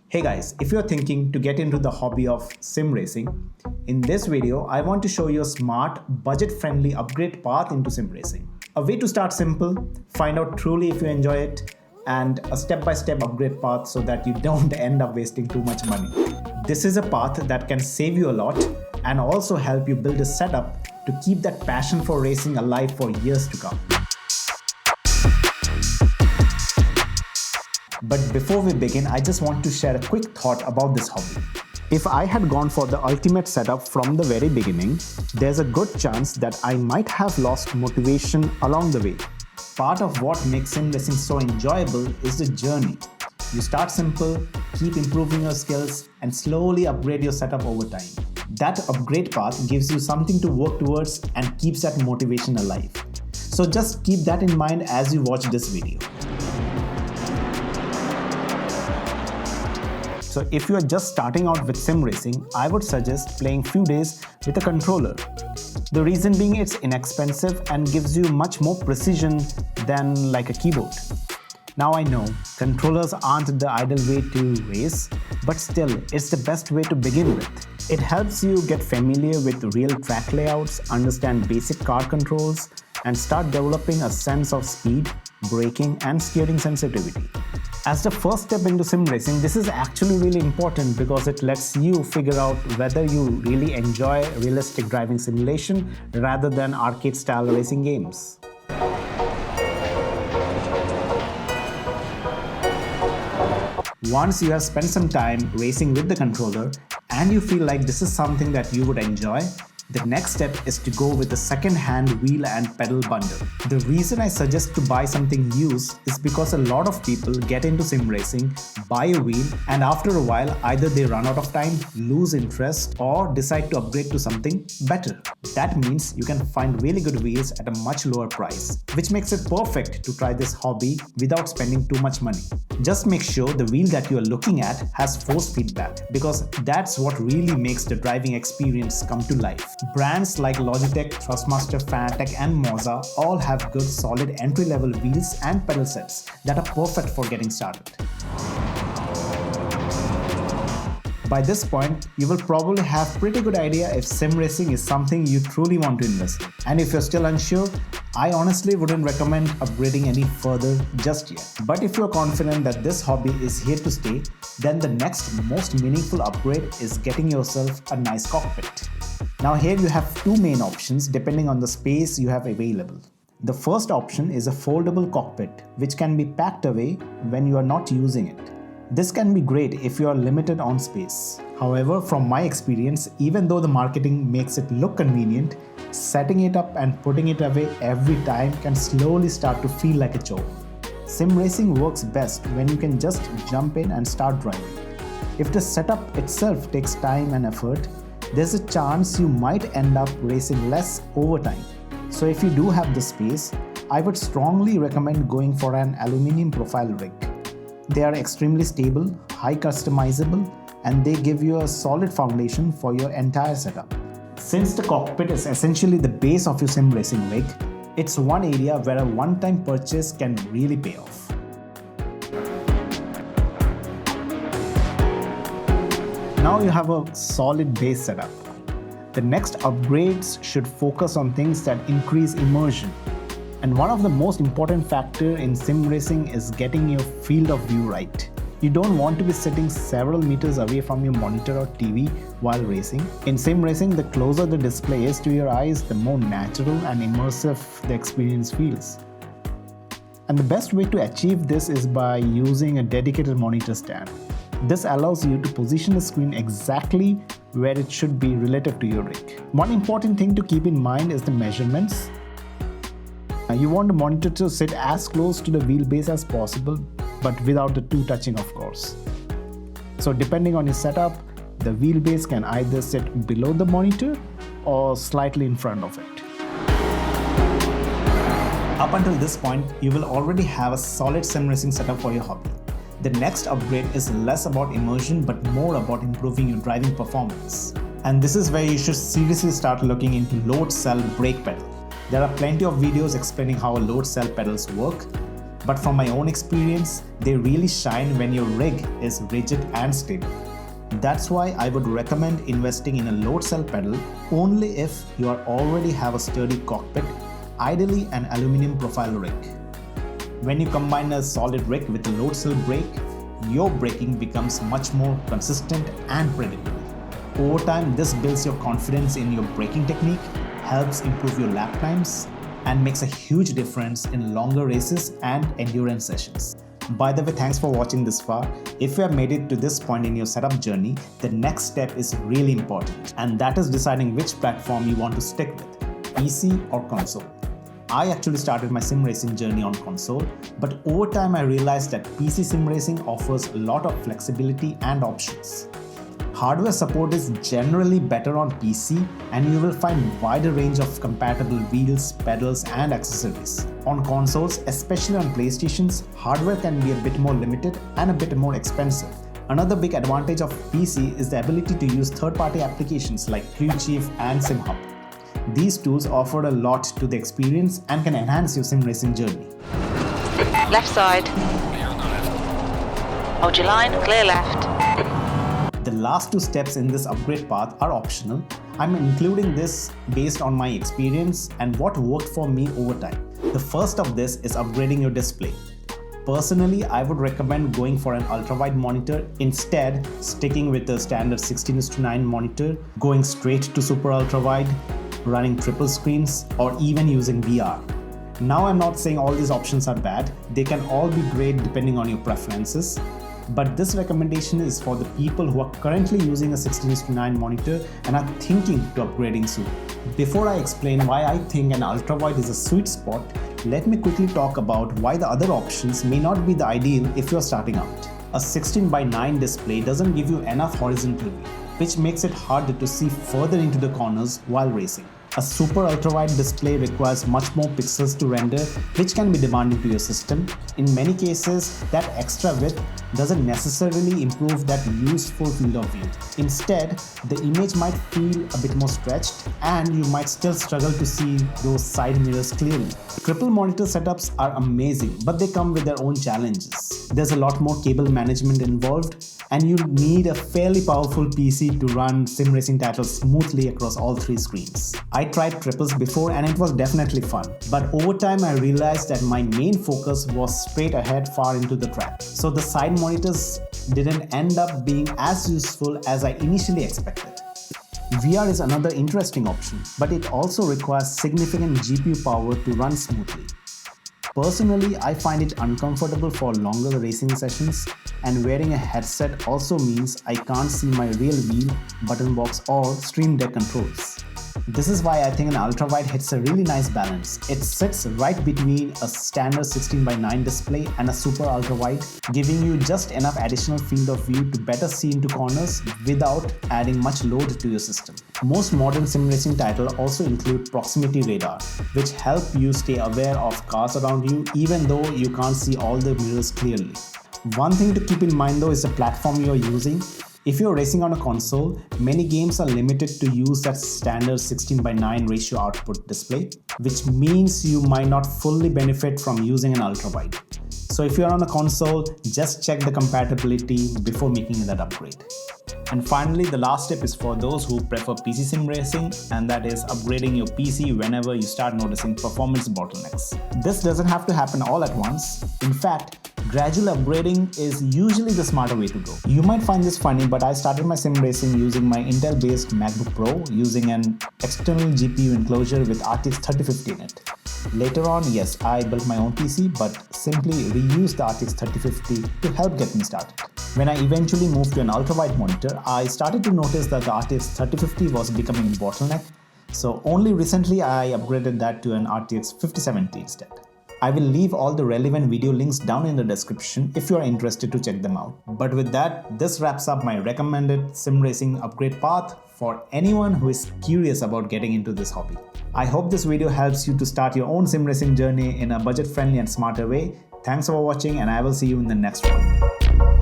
Hey guys, if you're thinking to get into the hobby of sim racing, in this video I want to show you a smart, budget-friendly upgrade path into sim racing. A way to start simple, find out truly if you enjoy it, and a step-by-step upgrade path so that you don't end up wasting too much money. This is a path that can save you a lot and also help you build a setup to keep that passion for racing alive for years to come. But before we begin, I just want to share a quick thought about this hobby. If I had gone for the ultimate setup from the very beginning, there's a good chance that I might have lost motivation along the way. Part of what makes sim racing so enjoyable is the journey. You start simple, keep improving your skills, and slowly upgrade your setup over time. That upgrade path gives you something to work towards and keeps that motivation alive. So just keep that in mind as you watch this video. So if you are just starting out with sim racing, I would suggest playing few days with a controller. The reason being it's inexpensive and gives you much more precision than like a keyboard. Now I know controllers aren't the ideal way to race, but still it's the best way to begin with. It helps you get familiar with real track layouts, understand basic car controls, and start developing a sense of speed, braking, and steering sensitivity. As the first step into sim racing, this is actually really important because it lets you figure out whether you really enjoy realistic driving simulation rather than arcade-style racing games. Once you have spent some time racing with the controller and you feel like this is something that you would enjoy, the next step is to go with the second-hand wheel and pedal bundle. The reason I suggest to buy something used is because a lot of people get into sim racing, buy a wheel, and after a while either they run out of time, lose interest, or decide to upgrade to something better. That means you can find really good wheels at a much lower price, which makes it perfect to try this hobby without spending too much money. Just make sure the wheel that you are looking at has force feedback, because that's what really makes the driving experience come to life. Brands like Logitech, Thrustmaster, Fanatec, and Moza all have good solid entry-level wheels and pedal sets that are perfect for getting started. By this point, you will probably have a pretty good idea if sim racing is something you truly want to invest in. And if you're still unsure, I honestly wouldn't recommend upgrading any further just yet. But if you're confident that this hobby is here to stay, then the next most meaningful upgrade is getting yourself a nice cockpit. Now here you have two main options depending on the space you have available. The first option is a foldable cockpit, which can be packed away when you are not using it. This can be great if you are limited on space. However, from my experience, even though the marketing makes it look convenient, setting it up and putting it away every time can slowly start to feel like a chore. Sim racing works best when you can just jump in and start driving. If the setup itself takes time and effort, there's a chance you might end up racing less over time. So if you do have the space, I would strongly recommend going for an aluminium profile rig. They are extremely stable, high customizable, and they give you a solid foundation for your entire setup. Since the cockpit is essentially the base of your sim racing rig, it's one area where a one-time purchase can really pay off. Now you have a solid base setup. The next upgrades should focus on things that increase immersion. And one of the most important factors in sim racing is getting your field of view right. You don't want to be sitting several meters away from your monitor or TV while racing. In sim racing, the closer the display is to your eyes, the more natural and immersive the experience feels. And the best way to achieve this is by using a dedicated monitor stand. This allows you to position the screen exactly where it should be relative to your rig. One important thing to keep in mind is the measurements. You want the monitor to sit as close to the wheelbase as possible, but without the two touching, of course. So depending on your setup, the wheelbase can either sit below the monitor or slightly in front of it. Up until this point, you will already have a solid sim racing setup for your hobby. The next upgrade is less about immersion but more about improving your driving performance. And this is where you should seriously start looking into load cell brake pedal. There are plenty of videos explaining how load cell pedals work, But from my own experience, they really shine when your rig is rigid and stable. That's why I would recommend investing in a load cell pedal only if you already have a sturdy cockpit, ideally an aluminum profile rig. When you combine a solid rig with a load cell brake, your braking becomes much more consistent and predictable. Over time, this builds your confidence in your braking technique, helps improve your lap times, and makes a huge difference in longer races and endurance sessions. By the way, thanks for watching this far. If you have made it to this point in your setup journey, the next step is really important, and that is deciding which platform you want to stick with, PC or console. I actually started my sim racing journey on console, but over time I realized that PC sim racing offers a lot of flexibility and options. Hardware support is generally better on PC, and you will find a wider range of compatible wheels, pedals and accessories. On consoles, especially on PlayStations, hardware can be a bit more limited and a bit more expensive. Another big advantage of PC is the ability to use third-party applications like Crew Chief and SimHub. These tools offer a lot to the experience and can enhance your sim racing journey. Left side. Hold your line, clear left. The last two steps in this upgrade path are optional. I'm including this based on my experience and what worked for me over time. The first of this is upgrading your display. Personally, I would recommend going for an ultrawide monitor, instead sticking with the standard 16:9 monitor, going straight to super ultrawide, running triple screens, or even using VR. Now, I'm not saying all these options are bad. They can all be great depending on your preferences. But this recommendation is for the people who are currently using a 16:9 monitor and are thinking to upgrading soon. Before I explain why I think an ultrawide is a sweet spot, let me quickly talk about why the other options may not be the ideal if you're starting out. A 16:9 display doesn't give you enough horizontal view, which makes it harder to see further into the corners while racing. A super ultrawide display requires much more pixels to render, which can be demanding to your system. In many cases, that extra width doesn't necessarily improve that useful field of view. Instead, the image might feel a bit more stretched, and you might still struggle to see those side mirrors clearly. Triple monitor setups are amazing, but they come with their own challenges. There's a lot more cable management involved, and you need a fairly powerful PC to run sim racing titles smoothly across all three screens. I tried triples before and it was definitely fun, but over time I realized that my main focus was straight ahead far into the track. So the side monitors didn't end up being as useful as I initially expected. VR is another interesting option, but it also requires significant GPU power to run smoothly. Personally, I find it uncomfortable for longer racing sessions, and wearing a headset also means I can't see my real wheel, button box or Stream Deck controls. This is why I think an ultrawide hits a really nice balance. It sits right between a standard 16:9 display and a super ultrawide, giving you just enough additional field of view to better see into corners without adding much load to your system. Most modern sim racing titles also include proximity radar, which help you stay aware of cars around you even though you can't see all the mirrors clearly. One thing to keep in mind though is the platform you are using. If you're racing on a console, many games are limited to use that standard 16:9 ratio output display, which means you might not fully benefit from using an ultrawide. So if you're on a console, just check the compatibility before making that upgrade. And finally, the last step is for those who prefer PC sim racing, and that is upgrading your PC whenever you start noticing performance bottlenecks. This doesn't have to happen all at once. In fact, gradual upgrading is usually the smarter way to go. You might find this funny, but I started my sim racing using my Intel-based MacBook Pro using an external GPU enclosure with RTX 3050 in it. Later on, yes, I built my own PC, but simply reused the RTX 3050 to help get me started. When I eventually moved to an ultrawide monitor, I started to notice that the RTX 3050 was becoming a bottleneck, so only recently I upgraded that to an RTX 5070 instead. I will leave all the relevant video links down in the description if you are interested to check them out. But with that, this wraps up my recommended sim racing upgrade path for anyone who is curious about getting into this hobby. I hope this video helps you to start your own sim racing journey in a budget-friendly and smarter way. Thanks for watching, and I will see you in the next one.